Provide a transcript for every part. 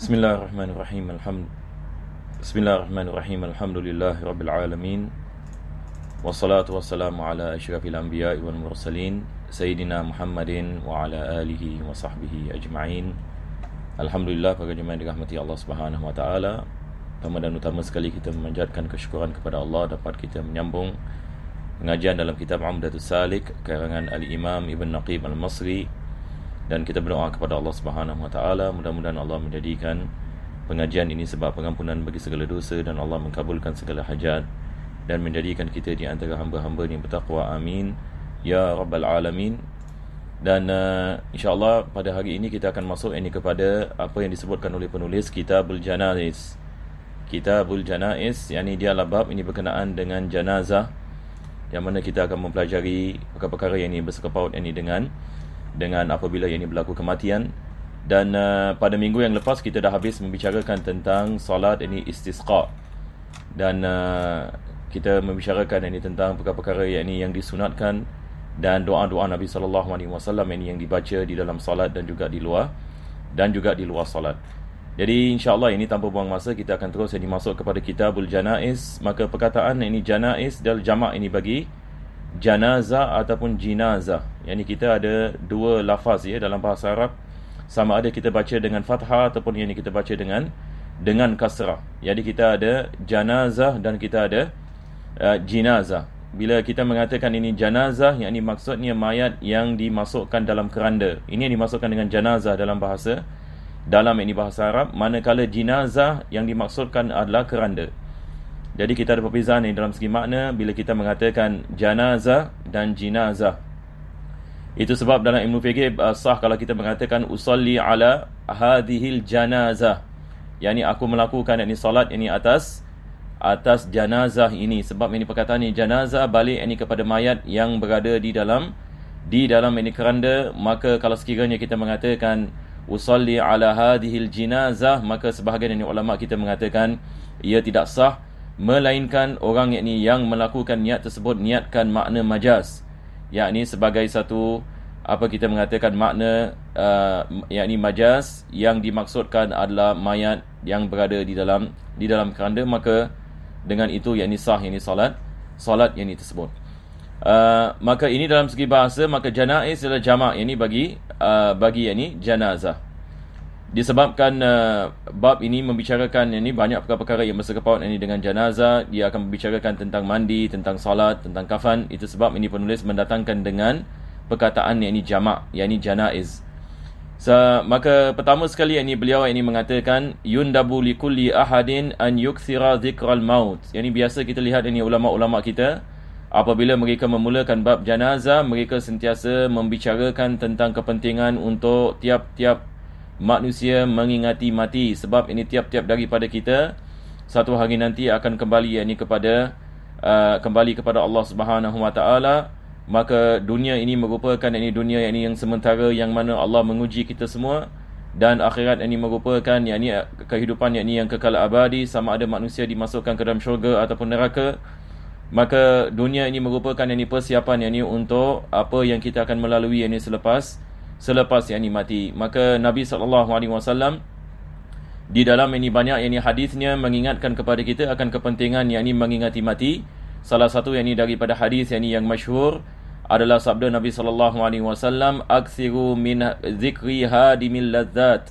Bismillahirrahmanirrahim. Bismillahirrahmanirrahim. Alhamdulillahirabbil alamin. Wassalatu wassalamu ala asyrafil anbiya'i wal mursalin sayyidina Muhammadin wa ala alihi wa sahbihi ajma'in. Alhamdulillah, para jemaah dirahmati Allah Subhanahu wa taala. Pertama dan utama sekali kita memanjatkan kesyukuran kepada Allah dapat kita menyambung pengajian dalam kitab Umdatus Salik karangan Al-Imam Ibn Naqib Al-Masri. Dan kita berdoa kepada Allah Subhanahu wa taala, mudah-mudahan Allah menjadikan pengajian ini sebab pengampunan bagi segala dosa dan Allah mengabulkan segala hajat dan menjadikan kita di antara hamba-hamba yang bertakwa. Amin ya rabbal alamin. Dan insya-Allah pada hari ini kita akan masuk kepada apa yang disebutkan oleh penulis Kitabul Janaiz. Kitabul Janaiz, yakni dia bab ini berkenaan dengan jenazah, yang mana kita akan mempelajari perkara-perkara yang ini bersangkut dengan apabila yang ini berlaku kematian. Dan pada minggu yang lepas kita dah habis membicarakan tentang solat ini istisqa, dan kita membicarakan ini tentang perkara-perkara yang ini yang disunatkan dan doa-doa Nabi SAW ini yang dibaca di dalam solat dan juga di luar solat. Jadi insya-Allah ini tanpa buang masa kita akan terus masuk kepada Kitabul Janaiz. Maka perkataan ini janaiz dalam jamak ini bagi janazah ataupun jinazah. Yani kita ada dua lafaz dalam bahasa Arab, sama ada kita baca dengan fathah ataupun yang kita baca dengan kasrah. Jadi kita ada janazah dan kita ada jinazah. Bila kita mengatakan ini janazah, yakni maksudnya mayat yang dimasukkan dalam keranda. Ini yang dimasukkan dengan janazah dalam bahasa Arab, manakala jinazah yang dimaksudkan adalah keranda. Jadi kita ada perbezaan dalam segi makna bila kita mengatakan janazah dan jinazah. Itu sebab dalam ilmu fiqh sah kalau kita mengatakan usalli ala hadhil janazah, yakni aku melakukan salat atas janazah ini. Sebab ini perkataan janazah balik kepada mayat yang berada di dalam keranda. Maka kalau sekiranya kita mengatakan usalli ala hadhil jinazah, maka sebahagian ulama kita mengatakan ia tidak sah, melainkan orang yang melakukan niat tersebut niatkan makna majaz, yakni sebagai satu kita mengatakan makna yakni majaz yang dimaksudkan adalah mayat yang berada di dalam keranda. Maka dengan itu yakni sah solat yang tersebut. Maka ini dalam segi bahasa, maka janaiz adalah jamak bagi janazah. Disebabkan bab ini membicarakan banyak perkara-perkara yang bersangkut dengan jenazah. Dia akan membicarakan tentang mandi, tentang salat, tentang kafan. Itu sebab ini penulis mendatangkan dengan perkataan jamak, janaiz. Maka pertama sekali beliau mengatakan yundabu likulli ahadin an yukthira dhikral maut. Biasa kita lihat ulama-ulama kita apabila mereka memulakan bab jenazah, mereka sentiasa membicarakan tentang kepentingan untuk tiap-tiap manusia mengingati mati. Sebab tiap-tiap daripada kita satu hari nanti akan kembali kepada Allah Subhanahu wa taala. Maka dunia ini merupakan dunia yang sementara, yang mana Allah menguji kita semua, dan akhirat ini merupakan kehidupan yang kekal abadi, sama ada manusia dimasukkan ke dalam syurga ataupun neraka. Maka dunia ini merupakan persiapan untuk apa yang kita akan melalui selepas mati. Maka Nabi SAW di dalam banyak hadisnya mengingatkan kepada kita akan kepentingan mengingati mati. Salah satu daripada hadis yang masyhur adalah sabda Nabi SAW, aksiru min zikri hadimil ladzat,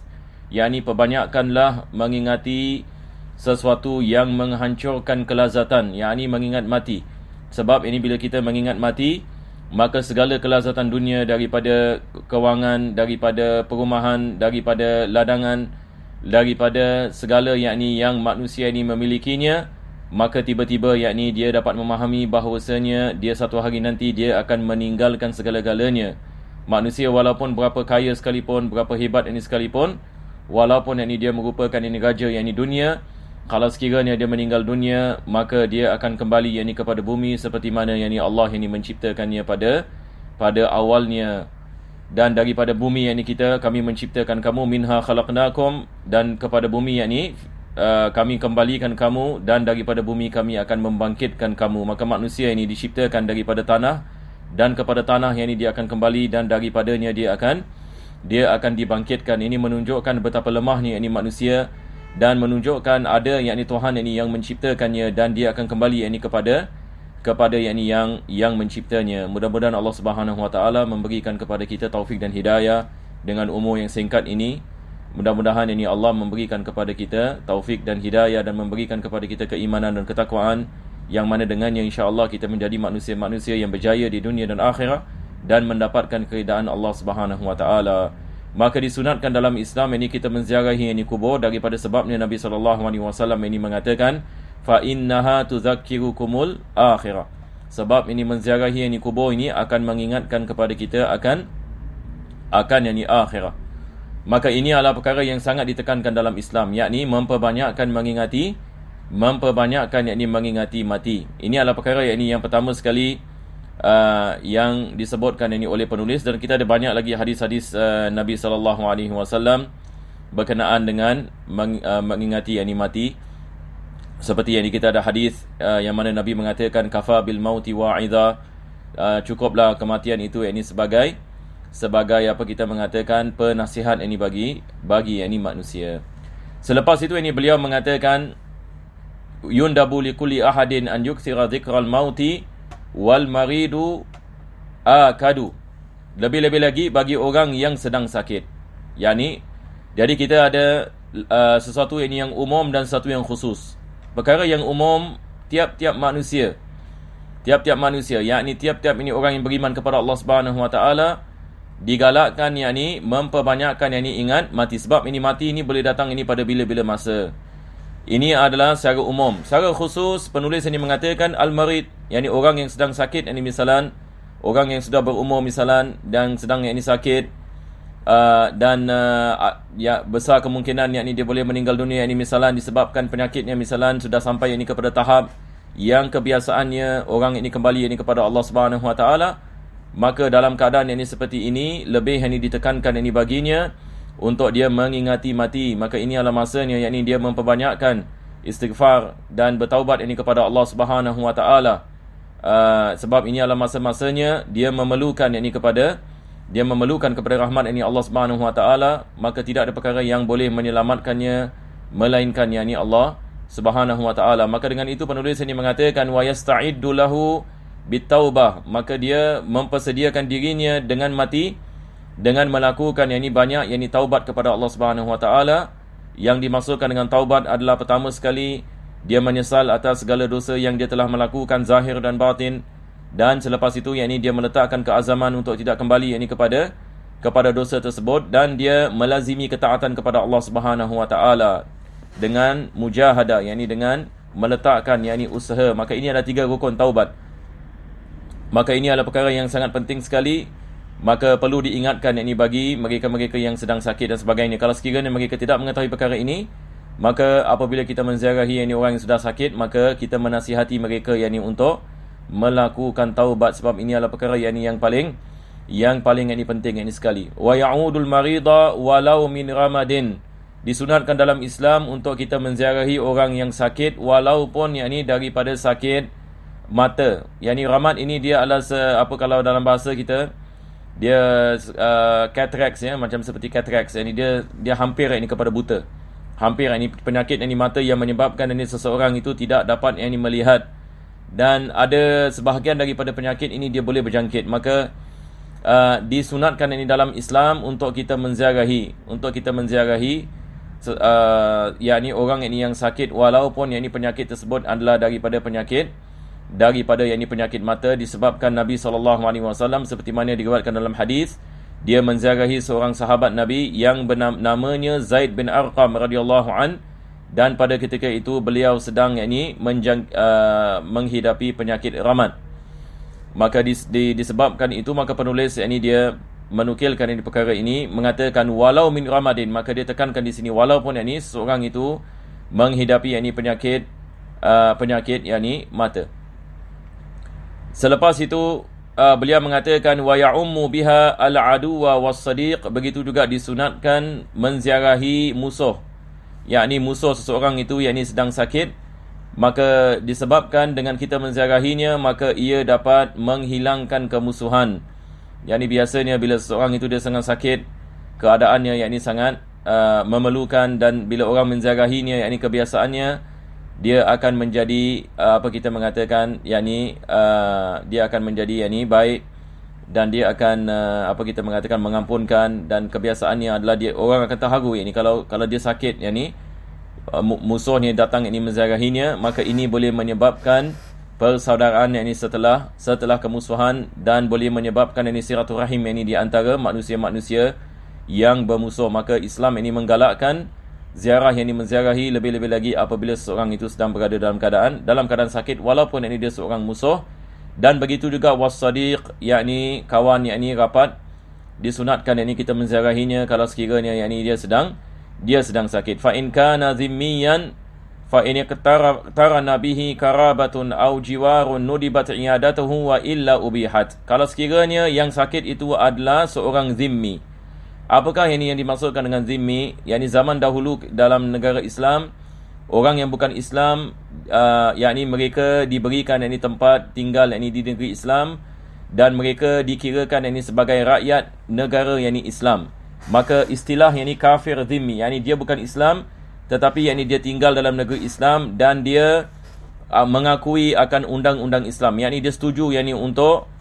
perbanyakkanlah mengingati sesuatu yang menghancurkan kelazatan, mengingat mati. Sebab bila kita mengingat mati, maka segala kelazatan dunia, daripada kewangan, daripada perumahan, daripada ladangan, daripada segala yang manusia memilikinya, maka tiba-tiba dia dapat memahami bahawasanya dia satu hari nanti dia akan meninggalkan segala-galanya. Manusia walaupun berapa kaya sekalipun, berapa hebat sekalipun, walaupun dia merupakan raja dunia, kalau sekiranya dia meninggal dunia, maka dia akan kembali kepada bumi seperti mana Allah menciptakannya pada awalnya. Dan daripada bumi kami menciptakan kamu, minha khalaqnakum, dan kepada bumi kami kembalikan kamu, dan daripada bumi kami akan membangkitkan kamu. Maka manusia diciptakan daripada tanah, dan kepada tanah dia akan kembali, dan daripadanya dia akan dia akan dibangkitkan. Ini menunjukkan betapa lemahnya yakni manusia, dan menunjukkan ada yakni Tuhan yakni yang menciptakannya, dan dia akan kembali yakni kepada yakni yang menciptanya. Mudah-mudahan Allah Subhanahu Wa Taala memberikan kepada kita taufik dan hidayah dengan umur yang singkat ini. Mudah-mudahan ini Allah memberikan kepada kita taufik dan hidayah, dan memberikan kepada kita keimanan dan ketakwaan, yang mana dengannya insya-Allah kita menjadi manusia-manusia yang berjaya di dunia dan akhirat, dan mendapatkan keridaan Allah Subhanahu Wa Taala. Maka disunatkan dalam Islam ini kita menziarahi ini kubur, daripada sebabnya Nabi SAW ini mengatakan, fa innaha tuzakkirukumul akhirah. Sebab ini menziarahi ini kubur ini akan mengingatkan kepada kita akan yakni akhirat. Maka ini adalah perkara yang sangat ditekankan dalam Islam, yakni memperbanyakkan mengingati mati. Ini adalah perkara yakni yang pertama sekali yang disebutkan ini oleh penulis, dan kita ada banyak lagi hadis-hadis Nabi SAW berkenaan dengan mengingati yakni mati. Seperti yang kita ada hadis yang mana Nabi mengatakan kafa bil mauti wa'idha, cukuplah kematian itu yakni sebagai apa kita mengatakan penasihat ini bagi yakni manusia. Selepas itu ini beliau mengatakan yundabu likulli ahadin an yukthira dzikral mauti wal maridu akadu. Lebih-lebih lagi bagi orang yang sedang sakit. Yani jadi kita ada sesuatu ini yang umum dan sesuatu yang khusus. Perkara yang umum tiap-tiap manusia, yakni tiap-tiap ini orang yang beriman kepada Allah Subhanahu Wa Taala digalakkan yakni memperbanyakkan yakni ingat mati. Sebab ini mati ini boleh datang ini pada bila-bila masa. Ini adalah secara umum. Secara khusus penulis ini mengatakan al-marid, yakni orang yang sedang sakit, yakni misalan orang yang sudah berumur misalan dan sedang yakni sakit, dan besar kemungkinan yakni dia boleh meninggal dunia yakni misalan disebabkan penyakitnya misalan sudah sampai yakni kepada tahap yang kebiasaannya orang ini kembali yakni kepada Allah Subhanahu Wa Taala. Maka dalam keadaan yang seperti ini lebih yang ditekankan yang baginya untuk dia mengingati mati. Maka ini adalah masanya yakni dia memperbanyakkan istighfar dan bertaubat ini kepada Allah Subhanahu Wa Taala. Sebab ini adalah masa-masanya dia memerlukan kepada rahmat ini Allah Subhanahu Wa Taala. Maka tidak ada perkara yang boleh menyelamatkannya melainkan yakni Allah Subhanahu Wa Taala. Maka dengan itu penulis ini mengatakan wa yasta'iddu lahu bitaubah, maka dia mempersediakan dirinya dengan mati dengan melakukan banyak taubat kepada Allah Subhanahu Wa Taala. Yang dimaksudkan dengan taubat adalah pertama sekali dia menyesal atas segala dosa yang dia telah melakukan zahir dan batin, dan selepas itu dia meletakkan keazaman untuk tidak kembali kepada dosa tersebut, dan dia melazimi ketaatan kepada Allah Subhanahu Wa Taala dengan mujahadah, dengan meletakkan usaha. Maka ini adalah 3 rukun taubat. Maka ini adalah perkara yang sangat penting sekali. Maka perlu diingatkan bagi mereka-mereka yang sedang sakit dan sebagainya. Kalau sekiranya mereka tidak mengetahui perkara ini, maka apabila kita menziarahi orang yang sudah sakit, maka kita menasihati mereka untuk melakukan taubat. Sebab ini adalah perkara yang paling penting sekali. Wa ya'udul marida walau min ramadin. Disunatkan dalam Islam untuk kita menziarahi orang yang sakit walaupun daripada sakit mata. Ramad ini dia adalah kalau dalam bahasa kita dia cataracts, macam seperti cataracts. Dia hampir kepada buta. Hampir penyakit mata yang menyebabkan seseorang itu tidak dapat melihat, dan ada sebahagian daripada penyakit ini dia boleh berjangkit. Maka disunatkan dalam Islam untuk kita menziarahi orang yang sakit walaupun penyakit tersebut adalah daripada penyakit mata, disebabkan Nabi SAW seperti mana diriwayatkan dalam hadis, dia menziarahi seorang sahabat Nabi yang namanya Zaid bin Arqam radhiyallahu an, dan pada ketika itu beliau sedang menghidapi penyakit ramad. Maka disebabkan itu, maka penulis dia menukilkan perkara ini mengatakan walau min ramadin. Maka dia tekankan di sini walaupun seorang itu menghidapi penyakit mata. Selepas itu beliau mengatakan wa ya'ummu biha al-aduwa was-sadiq. Begitu juga disunatkan menziarahi musuh, musuh seseorang itu sedang sakit. Maka disebabkan dengan kita menziarahinya, maka ia dapat menghilangkan kemusuhan. Biasanya bila seseorang itu dia sangat sakit, keadaannya yakni sangat memerlukan, dan bila orang menziarahinya yakni kebiasaannya, dia akan menjadi apa kita mengatakan yakni dia akan menjadi yakni baik, dan dia akan apa kita mengatakan mengampunkan, dan kebiasaannya adalah dia orang akan terharu yakni kalau dia sakit yakni musuhnya datang yakni menziarahinya, maka ini boleh menyebabkan persaudaraan yakni setelah kemusuhan, dan boleh menyebabkan yakni silaturahim yakni di antara manusia-manusia yang bermusuh. Maka Islam ini menggalakkan ziarah yang menziarahi, lebih-lebih lagi apabila seseorang itu sedang berada dalam keadaan sakit, walaupun ini dia seorang musuh. Dan begitu juga wassadiq, yakni kawan yakni rapat, disunatkan yakni kita menziarahinya kalau sekiranya yakni dia sedang sakit. Fa in kana zimmiyan fa in iqtarana bihi karabatun aw jiwarun nudibat iyadatuhu wa illa ubihat. Kalau sekiranya yang sakit itu adalah seorang zimmi. Apakah yang dimaksudkan dengan zimmi? Yakni zaman dahulu dalam negara Islam, orang yang bukan Islam yakni mereka diberikan yakni tempat tinggal yakni di negeri Islam, dan mereka dikirakan yakni sebagai rakyat negara yakni Islam. Maka istilah yakni kafir zimmi, yakni dia bukan Islam tetapi yakni dia tinggal dalam negeri Islam, dan dia mengakui akan undang-undang Islam, yakni dia setuju yakni untuk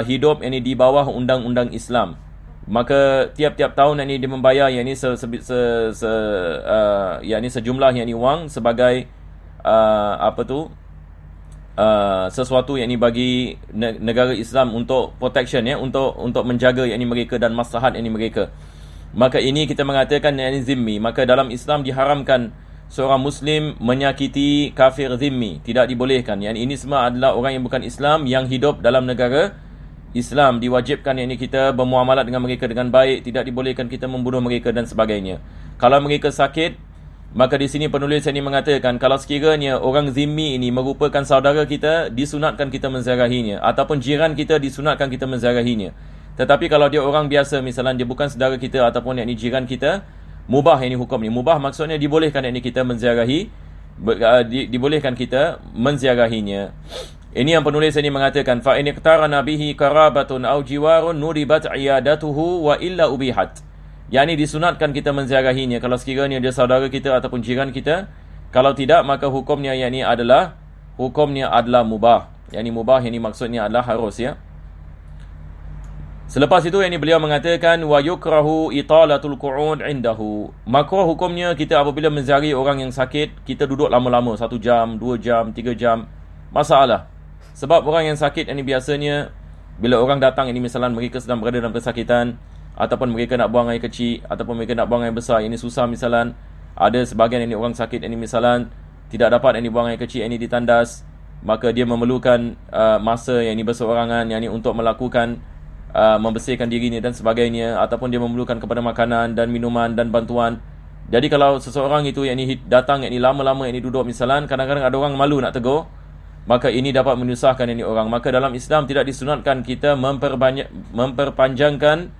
hidup yakni di bawah undang-undang Islam. Maka tiap-tiap tahun yakni dia membayar yakni yakni sejumlah yakni wang sebagai sesuatu yakni bagi negara Islam untuk protection untuk menjaga yakni mereka dan maslahat yakni mereka. Maka ini kita mengatakan yakni zimmi. Maka dalam Islam diharamkan seorang muslim menyakiti kafir zimmi, tidak dibolehkan. Yakni ini semua adalah orang yang bukan Islam yang hidup dalam negara Islam. Diwajibkan yakni kita bermuamalat dengan mereka dengan baik, tidak dibolehkan kita membunuh mereka dan sebagainya. Kalau mereka sakit, maka di sini penulis ini mengatakan kalau sekiranya orang zimmi ini merupakan saudara kita, disunatkan kita menziarahinya, ataupun jiran kita, disunatkan kita menziarahinya. Tetapi kalau dia orang biasa, misalnya dia bukan saudara kita ataupun yakni jiran kita, mubah yakni hukum ni. Mubah maksudnya dibolehkan yakni kita menziarahi, dibolehkan kita menziarahinya. Ini yang penulis ini mengatakan fa in iqtarana bihi karabatun aw jiwarun nudibat iyadatuhu wa illa ubihat. Yakni disunatkan kita menziarahinya kalau sekiranya dia saudara kita ataupun jiran kita. Kalau tidak, maka hukumnya adalah mubah. Yakni mubah ini maksudnya adalah harus ya. Selepas itu beliau mengatakan wa yukrahu italatul qu'ud indahu. Makruh hukumnya kita apabila menziarahi orang yang sakit, kita duduk lama-lama, 1 jam, 2 jam, 3 jam. Masalah. Sebab orang yang sakit ini biasanya bila orang datang ini misalnya mereka sedang berada dalam kesakitan, ataupun mereka nak buang air kecil, ataupun mereka nak buang air besar, ini susah misalnya. Ada sebahagian ini orang sakit ini misalnya tidak dapat ini buang air kecil ini ditandas, maka dia memerlukan masa yang ini berseorangan yang ini untuk melakukan membersihkan dirinya dan sebagainya, ataupun dia memerlukan kepada makanan dan minuman dan bantuan. Jadi kalau seseorang itu yang ini datang yang ini lama-lama yang ini duduk misalnya, kadang-kadang ada orang malu nak tegur, maka ini dapat menyusahkan ini orang. Maka dalam Islam tidak disunatkan kita memperpanjangkan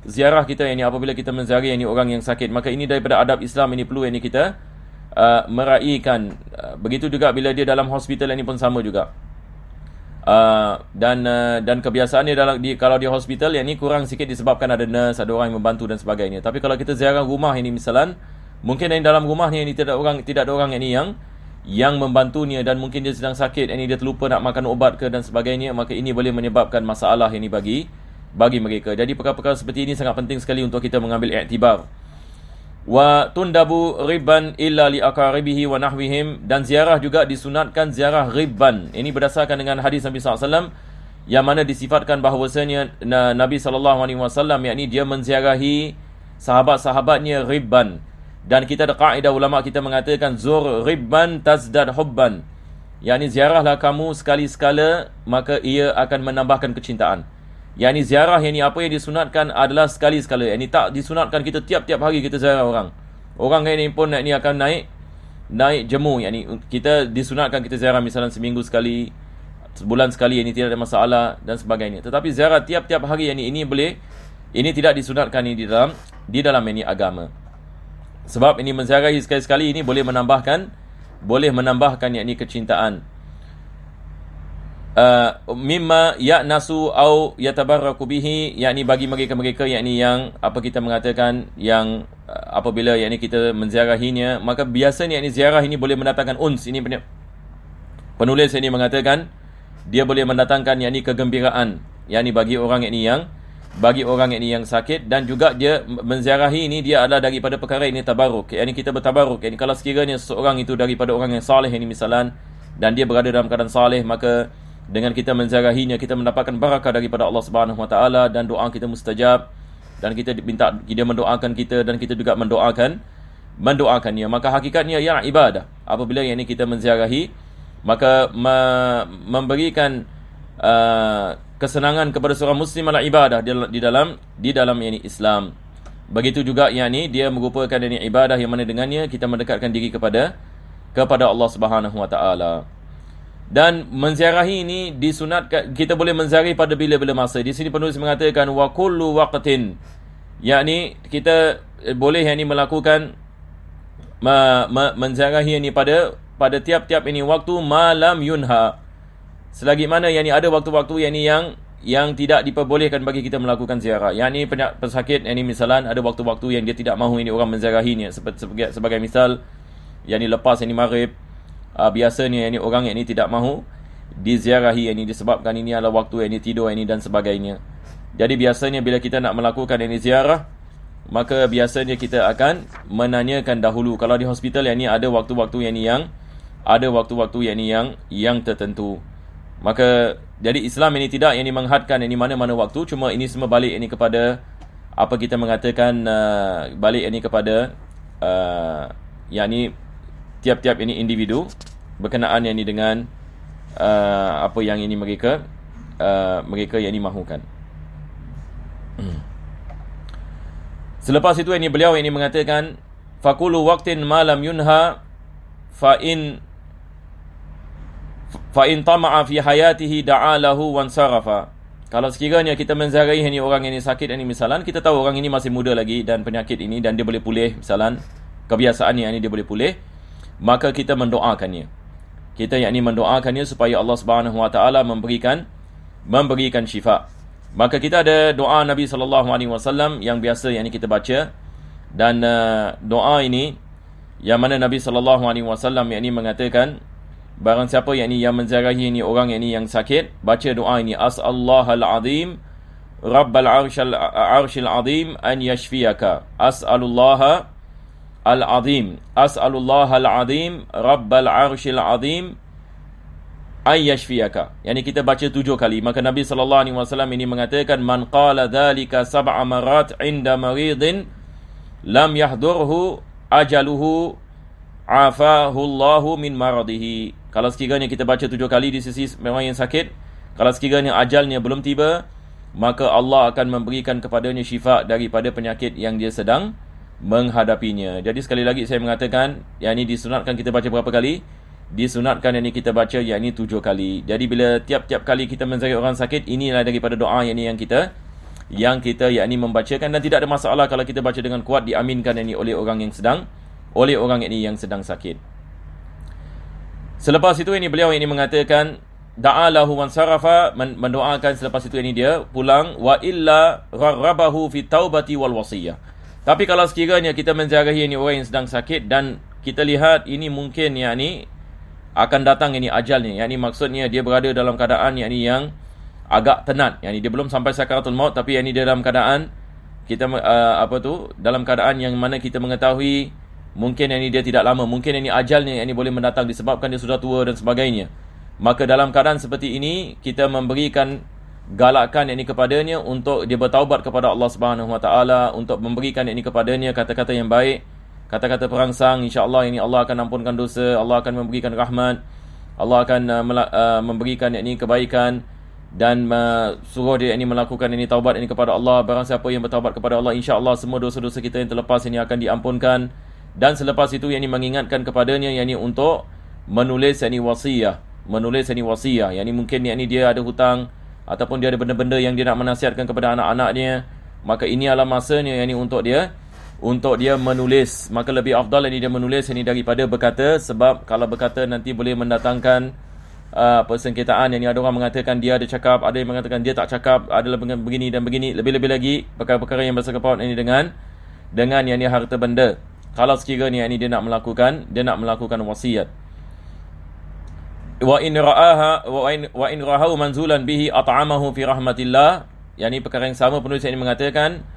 ziarah kita ini apabila kita menziarahi ini orang yang sakit. Maka ini daripada adab Islam ini perlu ini kita meraihkan. Begitu juga bila dia dalam hospital ini pun sama juga. Dan kebiasaannya kalau di hospital yang ini kurang sikit disebabkan ada nurse, ada orang yang membantu dan sebagainya. Tapi kalau kita ziarah rumah ini misalnya, mungkin di dalam rumahnya ini tidak ada orang ini yang membantunya, dan mungkin dia sedang sakit, ini dia terlupa nak makan ubat ke dan sebagainya, maka ini boleh menyebabkan masalah ini bagi mereka. Jadi perkara-perkara seperti ini sangat penting sekali untuk kita mengambil iktibar. Wa tundabu ribban illa li aqaribihi wa nahwihim, dan ziarah juga disunatkan ziarah ribban. Ini berdasarkan dengan hadis Nabi SAW yang mana disifatkan bahawasanya Nabi SAW yakni dia menziarahi sahabat-sahabatnya ribban. Dan kita ada kaedah ulama kita mengatakan zur ribban tazdad hubban. yakni ziarahlah kamu sekali-sekala, maka ia akan menambahkan kecintaan. Yakni ziarah yang apa yang disunatkan adalah sekali-sekala. Yakni tak disunatkan kita tiap-tiap hari kita ziarah orang. Orang ini pun ni akan naik jemu. Yakni kita disunatkan kita ziarah misalnya seminggu sekali, sebulan sekali, ini tidak ada masalah dan sebagainya. Tetapi ziarah tiap-tiap hari ini boleh, ini tidak disunatkan ini di dalam ini agama. Sebab ini menziarahi sekali-sekali ini boleh menambahkan yakni kecintaan. mimma ya'nasu au yatabarraku bihi, yakni bagi mereka-mereka yakni yang apa kita mengatakan yang apabila yakni kita menziarahinya, maka biasanya yakni ziarah ini boleh mendatangkan uns. Ini penulis ini mengatakan dia boleh mendatangkan yakni kegembiraan, yakni bagi orang yakni yang sakit, dan juga dia menziarahi ini dia adalah daripada perkara ini tabarruk, yakni kita bertabarruk. Yakni kalau sekiranya seorang itu daripada orang yang saleh ini misalan, dan dia berada dalam keadaan saleh, maka dengan kita menziarahinya kita mendapatkan barakah daripada Allah Subhanahu Wa Taala, dan doa kita mustajab, dan kita minta dia mendoakan kita, dan kita juga mendoakannya. Maka hakikatnya ya ibadah. Apabila yang ini kita menziarahi, maka memberikan kesenangan kepada seorang muslim adalah ibadah di dalam yakni Islam. Begitu juga yakni dia merupakan yakni ibadah yang mana dengannya kita mendekatkan diri kepada Allah Subhanahu Wa Taala. Dan menziarahi ini disunatkan, kita boleh menziarahi pada bila-bila masa. Di sini penulis mengatakan wa kullu waqtin, yakni kita boleh yakni melakukan menziarahi ini pada tiap-tiap ini waktu malam yunha, selagi mana yakni ada waktu-waktu yakni yang tidak diperbolehkan bagi kita melakukan ziarah. Yakni pesakit yakni misalan ada waktu-waktu yang dia tidak mahu ini orang menziarahinya, sebagai misal yakni lepas yakni maghrib. Biasanya ini orang yang ini tidak mahu diziarahi, yang ini disebabkan ini adalah waktu yang ini tidur yang ini dan sebagainya. Jadi biasanya bila kita nak melakukan ini ziarah, maka biasanya kita akan menanyakan dahulu. Kalau di hospital yang ini ada waktu-waktu yang tertentu. Maka jadi Islam ini tidak yang ini menghadkan ini mana-mana waktu, cuma ini semua balik ini kepada apa kita mengatakan balik ini kepada yang ini tiap-tiap ini individu berkenaan yang ini dengan apa yang ini mereka yang ini mahukan. Selepas itu ini beliau ini mengatakan faqulu waqtin ma lam yunha fa in tama'a fi hayatihi da'alahu wansarafa. Kalau sekiranya kita menziarahi ini orang ini sakit ini misalan, kita tahu orang ini masih muda lagi dan penyakit ini dan dia boleh pulih misalan, kebiasaannya ini dia boleh pulih, maka kita mendoakannya. Kita yakni mendoakannya supaya Allah Subhanahu Wa Taala memberikan syifa. Maka kita ada doa Nabi sallallahu alaihi wasallam yang biasa yakni kita baca, dan doa ini yang mana Nabi sallallahu alaihi wasallam yakni mengatakan barang siapa yakni yang menziarahi ini orang yakni yang sakit, baca doa ini, as'allahal azim rabbal arshil azim an yashfiyaka, as'alullaha Al-Azim, As'alullah Al-Azim Rabbal Arshil Azim Ayyashfiyaka. Yani kita baca 7 kali. Maka Nabi SAW ini mengatakan man qala dhalika sab'a marat inda maridin lam yahdurhu ajaluhu afahullahu min maradihi. Kalau sekiranya kita baca 7 kali di sisi orang yang sakit, kalau sekiranya ajalnya belum tiba, maka Allah akan memberikan kepadanya syifa daripada penyakit yang dia sedang menghadapinya. Jadi sekali lagi saya mengatakan, yang ini disunatkan kita baca berapa kali? Disunatkan yang ini kita baca yang ini 7 kali. Jadi bila tiap-tiap kali kita menziarahi orang sakit, inilah daripada doa yang ini yang kita yang ini membacakan, dan tidak ada masalah kalau kita baca dengan kuat, diaminkan yang ini oleh orang yang sedang sakit. Selepas itu ini beliau ini mengatakan da'alahu wansarafa, mendoakan selepas itu ini dia pulang, wa illa gharrabahu fi taubati wal wasiyah. Tapi kalau sekiranya kita menziarahi ini orang yang sedang sakit dan kita lihat ini mungkin yang ini akan datang ini ajalnya, yang ini maksudnya dia berada dalam keadaan yang ini yang agak tenat, yang ini dia belum sampai sakaratul maut, tapi yang ini dia dalam keadaan kita dalam keadaan yang mana kita mengetahui mungkin yang ini dia tidak lama, mungkin yang ini ajalnya yang ini boleh mendatang disebabkan dia sudah tua dan sebagainya. Maka dalam keadaan seperti ini kita memberikan galakkan ini kepadanya untuk dia bertaubat kepada Allah Subhanahu Wa Taala, untuk memberikan ini kepadanya kata-kata yang baik, kata-kata perangsang. InsyaAllah ini Allah akan ampunkan dosa, Allah akan memberikan rahmat, Allah akan memberikan ini kebaikan, dan suruh dia ini melakukan ini taubat ini kepada Allah. Barang siapa yang bertaubat kepada Allah, insyaAllah semua dosa-dosa kita yang terlepas ini akan diampunkan. Dan selepas itu yang ini mengingatkan kepadanya yang ini untuk menulis ini wasiyah, yang ini mungkin yang ini dia ada hutang ataupun dia ada benda-benda yang dia nak menasihatkan kepada anak-anaknya, maka ini adalah masanya yang ini untuk dia menulis. Maka lebih afdal ini dia menulis ini daripada berkata, sebab kalau berkata nanti boleh mendatangkan persengketaan. Yang ada orang mengatakan dia ada cakap, ada yang mengatakan dia tak cakap, adalah begini dan begini. Lebih-lebih lagi perkara-perkara yang bersangkut ini dengan yang ni harta benda. Kalau sekiranya ini dia nak melakukan wasiat. Wa in ra'ahu manzulan bihi at'amahu fi rahmatillah. Yang ini perkara yang sama penulis ini mengatakan,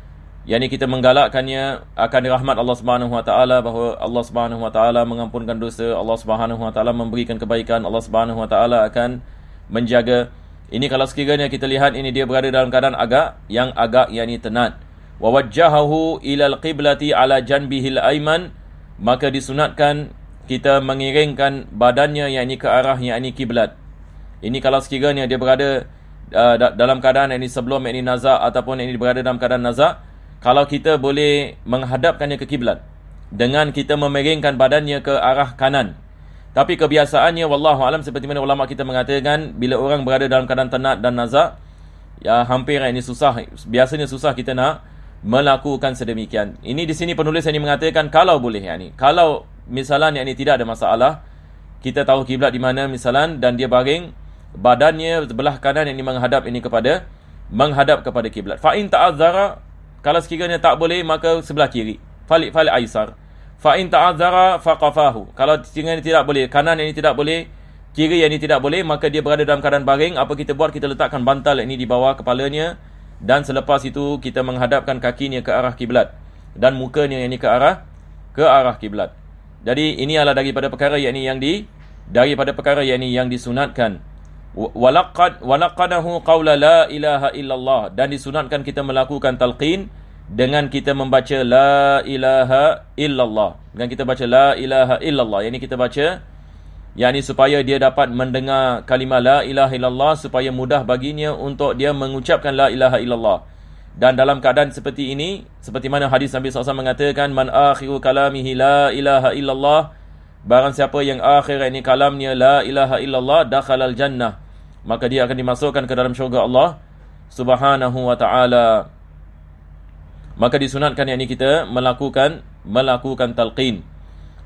yang ini kita menggalakkannya akan dirahmat Allah Subhanahu wa taala, bahawa Allah Subhanahu wa taala mengampunkan dosa, Allah Subhanahu wa taala memberikan kebaikan, Allah Subhanahu wa taala akan menjaga. Ini kalau sekiranya kita lihat ini dia berada dalam keadaan agak yakni tenat. Wa wajjahahu ila al-qiblati ala janbihil aiman, maka disunatkan kita mengiringkan badannya yakni ke arah yakni kiblat. Ini kalau sekiranya dia berada dalam keadaan yakni sebelum yakni nazak ataupun yakni berada dalam keadaan nazak, kalau kita boleh menghadapkannya ke kiblat dengan kita memeringkan badannya ke arah kanan. Tapi kebiasaannya wallahu alam seperti mana ulama kita mengatakan, bila orang berada dalam keadaan tenat dan nazak, ya hampir ini biasanya susah kita nak melakukan sedemikian. Ini di sini penulis ini mengatakan kalau boleh yakni. Kalau misalnya yakni tidak ada masalah, kita tahu kiblat di mana misalnya dan dia baring badannya sebelah kanan yang menghadap kepada kiblat. Fa in ta'azzara, kalau sekiranya tak boleh maka sebelah kiri. Fali aisar. Fa in ta'azzara faqafahu. Kalau sekiranya tidak boleh, kanan ini tidak boleh, kiri yang ini tidak boleh, maka dia berada dalam keadaan baring. Apa kita buat? Kita letakkan bantal ini di bawah kepalanya, dan selepas itu kita menghadapkan kakinya ke arah kiblat dan mukanya ini ke arah kiblat. Jadi ini adalah daripada perkara yang disunatkan. Walaqadahu qawla la ilaha illallah, dan disunatkan kita melakukan talqin dengan kita membaca la ilaha illallah. Dengan kita baca la ilaha illallah, yakni kita baca yakni supaya dia dapat mendengar kalimah la ilaha illallah, supaya mudah baginya untuk dia mengucapkan la ilaha illallah. Dan dalam keadaan seperti ini, seperti mana hadis Nabi SAW mengatakan, man akhiru kalamihi la ilaha illallah, barang siapa yang akhir ini kalamnya la ilaha illallah, dakhalal jannah, maka dia akan dimasukkan ke dalam syurga Allah Subhanahu wa ta'ala. Maka disunatkan yakni kita melakukan talqin.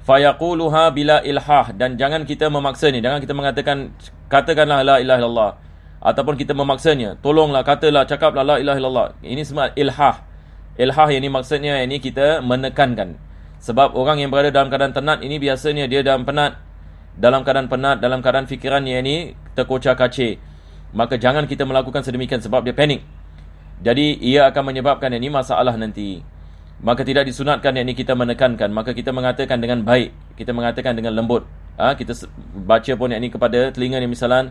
Fayaquluha bila ilhah, dan jangan kita memaksanya. Jangan kita mengatakan katakanlah la ilaha illallah, ataupun kita memaksanya, tolonglah katalah, cakaplah la ilaha illallah. Ini semua ilhah. Ilhah yang ini maksudnya ini kita menekankan. Sebab orang yang berada dalam keadaan tenat ini biasanya dia dalam keadaan dalam keadaan fikirannya ini terkocak-kacir. Maka jangan kita melakukan sedemikian sebab dia panik. Jadi ia akan menyebabkan ini masalah nanti. Maka tidak disunatkan yakni kita menekankan, maka kita mengatakan dengan baik, kita mengatakan dengan lembut. Kita baca pun yakni kepada telinga ni misalan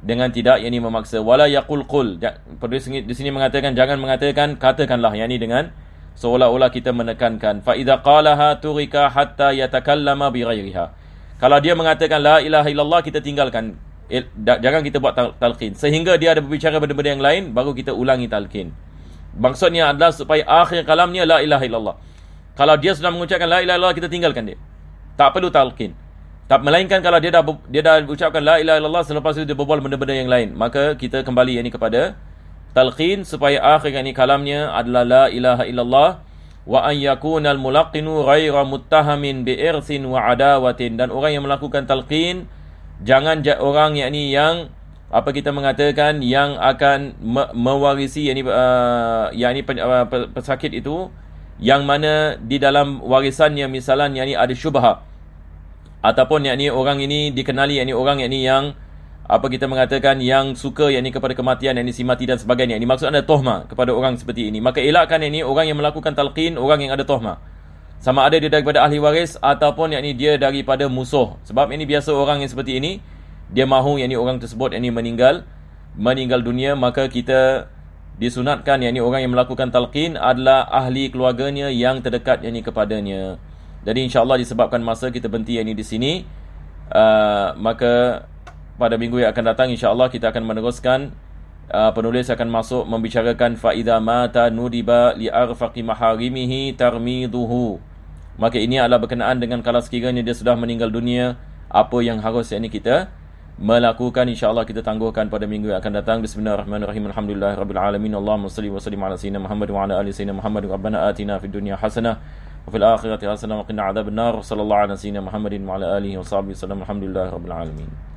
dengan tidak yakni memaksa. Wala yaqul qul. Di sini mengatakan jangan mengatakan katakanlah yakni dengan seolah-olah kita menekankan. Fa idza qalaha turika hatta yatakallama bi ghairiha. Kalau dia mengatakan la ilaha illallah, kita tinggalkan. Jangan kita buat talqin sehingga dia ada berbicara benda-benda yang lain, baru kita ulangi talqin. Maksudnya adalah supaya akhir kalamnya la ilaha illallah. Kalau dia sudah mengucapkan la ilaha illallah, kita tinggalkan dia. Tak perlu talqin. Tak melainkan kalau dia dah ucapkan la ilaha illallah, selepas itu dia berbual benda-benda yang lain, maka kita kembali ini kepada talqin supaya akhir ini kalamnya adalah la ilaha illallah. Wa an yakuna al-mulaqqinu ghaira muttahamin bi irsin wa adawatin, dan orang yang melakukan talqin jangan orang yang apa kita mengatakan yang akan mewarisi pesakit itu, yang mana di dalam warisannya misalnya ada syubhah, ataupun orang ini dikenali orang yang apa kita mengatakan yang suka kepada kematian, si mati dan sebagainya. Ini maksud ada tohmah kepada orang seperti ini. Maka elakkan orang yang melakukan talqin orang yang ada tohmah, sama ada dia daripada ahli waris ataupun dia daripada musuh. Sebab ini biasa orang yang seperti ini, dia mahu orang tersebut meninggal dunia. Maka kita disunatkan orang yang melakukan talqin adalah ahli keluarganya yang terdekat kepadanya. Jadi insya-Allah disebabkan masa kita berhenti di sini, maka pada minggu yang akan datang insya-Allah kita akan meneruskan. Penulis akan masuk membicarakan fa idza mata nudiba li arfaqi maharimihi tarmiduhu. Maka ini adalah berkenaan dengan kalau sekiranya dia sudah meninggal dunia, apa yang harus kita melakukan. InsyaAllah kita tangguhkan pada minggu yang akan datang. Bismillahirrahmanirrahim. Alhamdulillahirabbil alamin. Allahumma shalli wa sallim ala sayyidina Muhammad wa ala ali sayyidina Muhammad. Rabbana atina fid dunya hasanah wa fil akhirati hasanah wa qina adzabannar. Sallallahu ala sayyidina Muhammadin wa ala alihi wa sahbihi wasallam. Alhamdulillahirabbil alamin.